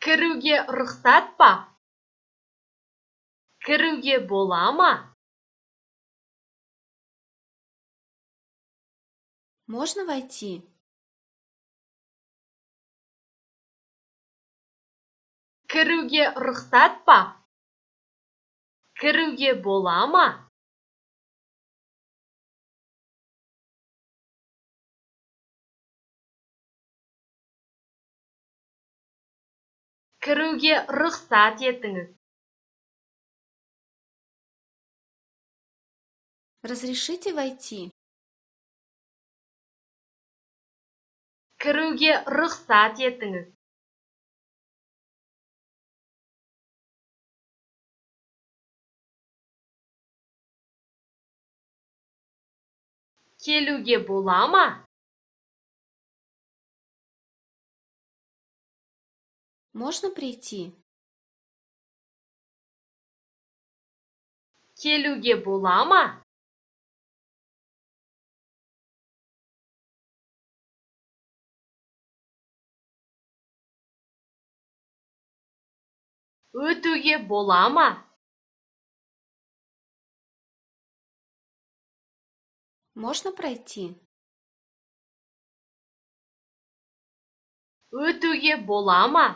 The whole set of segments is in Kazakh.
Кіруге рұқсат па? Кіруге бола ма? Можно войти? Кіруге рұқсат па? Кіруге бола ма? Кіруге рұқсат етіңіз. Разрешите войти? Кіруге рұқсат етіңіз. Келуге бола ма? Можно прийти? Келуге бола ма? Өтуге бола ма? Можно пройти? Өтуге бола ма?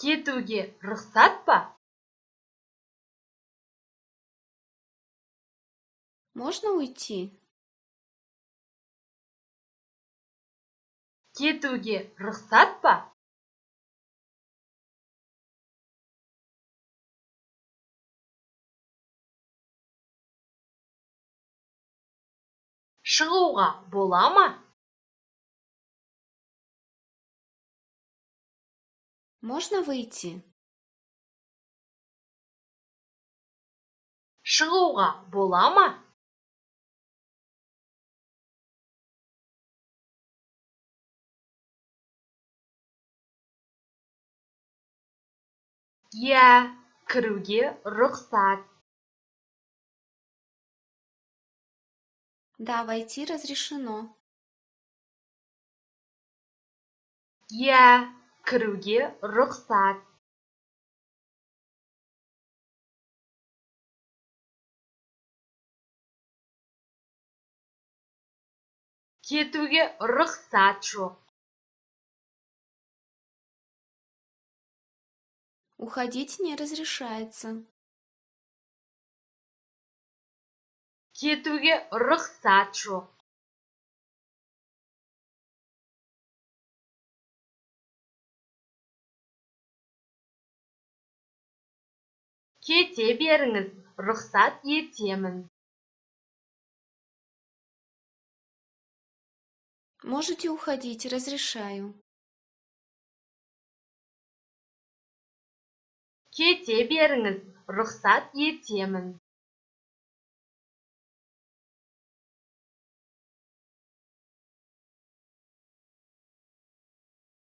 Кетуге рұқсат па? Можно уйти? Кетуге рұқсат па? Шығуға бола ма? Можно выйти? Шығуға бола ма? Иә, кіруге рұқсат. Да, войти разрешено. Иә, кіруге рұқсат. Кетуге рұқсат жоқ. Уходить не разрешается. Кетуге рұқсат жоқ. Кете беріңіз, рұқсат етемін. Можете уходить, разрешаю. Кете беріңіз, рұқсат етемін.